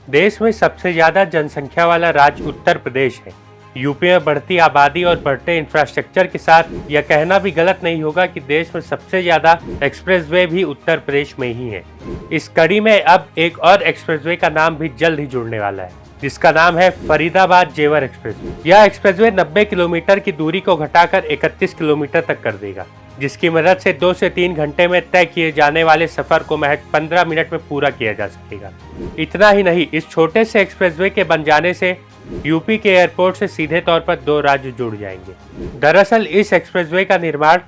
देश में सबसे ज्यादा जनसंख्या वाला राज्य उत्तर प्रदेश है। यूपी में बढ़ती आबादी और बढ़ते इंफ्रास्ट्रक्चर के साथ यह कहना भी गलत नहीं होगा कि देश में सबसे ज्यादा एक्सप्रेसवे भी उत्तर प्रदेश में ही है। इस कड़ी में अब एक और एक्सप्रेसवे का नाम भी जल्द ही जुड़ने वाला है, जिसका नाम है फरीदाबाद जेवर एक्सप्रेसवे। यह एक्सप्रेसवे 90 किलोमीटर की दूरी को घटाकर 31 किलोमीटर तक कर देगा, जिसकी मदद से 2 से 3 घंटे में तय किए जाने वाले सफर को महज 15 मिनट में पूरा किया जा सकेगा। इतना ही नहीं, इस छोटे से एक्सप्रेसवे के बन जाने से यूपी के एयरपोर्ट से सीधे तौर पर 2 राज्य जुड़ जाएंगे। दरअसल इस एक्सप्रेसवे का निर्माण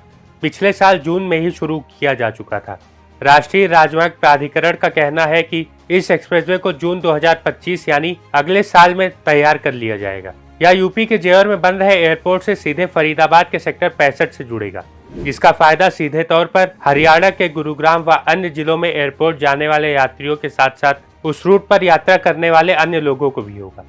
पिछले साल जून में ही शुरू किया जा चुका था। राष्ट्रीय राजमार्ग प्राधिकरण का कहना है कि इस एक्सप्रेसवे को जून 2025 यानी अगले साल में तैयार कर लिया जाएगा। यह यूपी के जेवर में बन रहे एयरपोर्ट से सीधे फरीदाबाद के सेक्टर 65 से जुड़ेगा, जिसका फायदा सीधे तौर पर हरियाणा के गुरुग्राम व अन्य जिलों में एयरपोर्ट जाने वाले यात्रियों के साथ साथ उस रूट पर यात्रा करने वाले अन्य लोगों को भी होगा।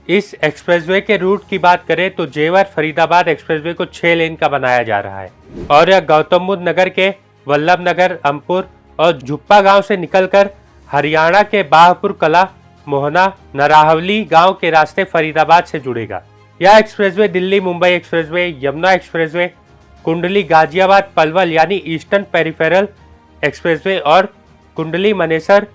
इस एक्सप्रेसवे के रूट की बात करें तो जेवर फरीदाबाद एक्सप्रेसवे को 6 लेन का बनाया जा रहा है और यह गौतम बुद्ध नगर के वल्लभ नगर, अमपुर और झुप्पा गांव से निकलकर हरियाणा के बाहपुर कला, मोहना, नराहवली गांव के रास्ते फरीदाबाद से जुड़ेगा। यह expressway Delhi Mumbai expressway, Yamuna expressway, कुंडली गाजियाबाद पलवल यानी ईस्टर्न पेरिफेरल एक्सप्रेसवे और कुंडली मनेसर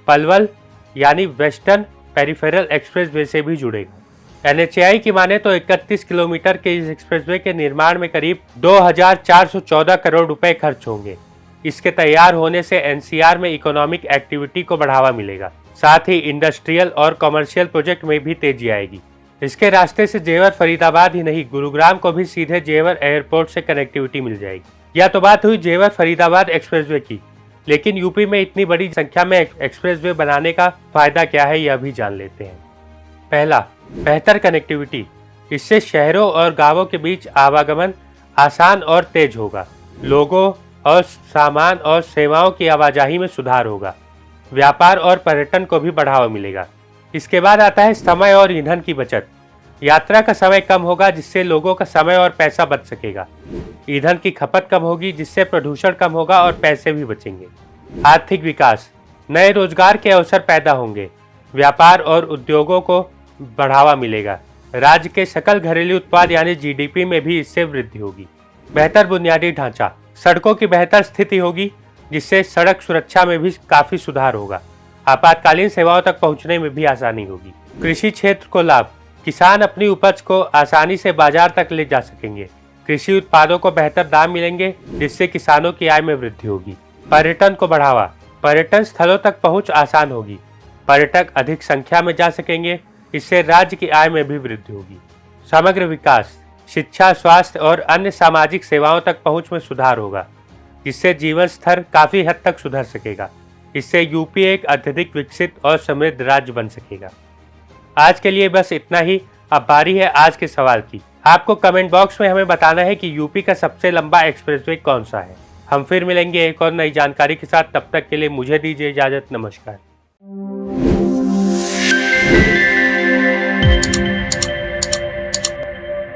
पलवल यानी वेस्टर्न पेरिफेरल एक्सप्रेसवे से भी जुड़ेगा। एनएचएआई की माने तो 31 किलोमीटर के इस एक्सप्रेसवे के निर्माण में करीब 2414 करोड़ रुपए खर्च होंगे। इसके तैयार होने से एनसीआर में इकोनॉमिक एक्टिविटी को बढ़ावा मिलेगा, साथ ही इंडस्ट्रियल और कमर्शियल प्रोजेक्ट में भी तेजी आएगी। इसके रास्ते से जेवर फरीदाबाद ही नहीं, गुरुग्राम को भी सीधे जेवर एयरपोर्ट से कनेक्टिविटी मिल जाएगी। यह तो बात हुई जेवर फरीदाबाद एक्सप्रेसवे की, लेकिन यूपी में इतनी बड़ी संख्या में एक्सप्रेसवे बनाने का फायदा क्या है, यह भी जान लेते हैं। पहला, बेहतर कनेक्टिविटी। इससे शहरों और गांवों के बीच आवागमन आसान और तेज होगा। लोगों और सामान और सेवाओं की आवाजाही में सुधार होगा। व्यापार और पर्यटन को भी बढ़ावा मिलेगा। इसके बाद आता है समय और ईंधन की बचत। यात्रा का समय कम होगा, जिससे लोगों का समय और पैसा बच सकेगा। ईंधन की खपत कम होगी, जिससे प्रदूषण कम होगा और पैसे भी बचेंगे। आर्थिक विकास, नए रोजगार के अवसर पैदा होंगे। व्यापार और उद्योगों को बढ़ावा मिलेगा। राज्य के सकल घरेलू उत्पाद यानी जीडीपी में भी इससे वृद्धि होगी। बेहतर बुनियादी ढांचा, सड़कों की बेहतर स्थिति होगी, जिससे सड़क सुरक्षा में भी काफी सुधार होगा। आपातकालीन सेवाओं तक पहुंचने में भी आसानी होगी। कृषि क्षेत्र को लाभ, किसान अपनी उपज को आसानी से बाजार तक ले जा सकेंगे। कृषि उत्पादों को बेहतर दाम मिलेंगे, जिससे किसानों की आय में वृद्धि होगी। पर्यटन को बढ़ावा, पर्यटन स्थलों तक पहुंच आसान होगी। पर्यटक अधिक संख्या में जा सकेंगे, इससे राज्य की आय में भी वृद्धि होगी। समग्र विकास, शिक्षा, स्वास्थ्य और अन्य सामाजिक सेवाओं तक पहुंच में सुधार होगा, जिससे जीवन स्तर काफी हद तक सुधर सकेगा। इससे यूपी एक अत्यधिक विकसित और समृद्ध राज्य बन सकेगा। आज के लिए बस इतना ही। अब बारी है आज के सवाल की। आपको कमेंट बॉक्स में हमें बताना है कि यूपी का सबसे लंबा एक्सप्रेसवे कौन सा है। हम फिर मिलेंगे एक और नई जानकारी के साथ। तब तक के लिए मुझे दीजिए इजाजत। नमस्कार।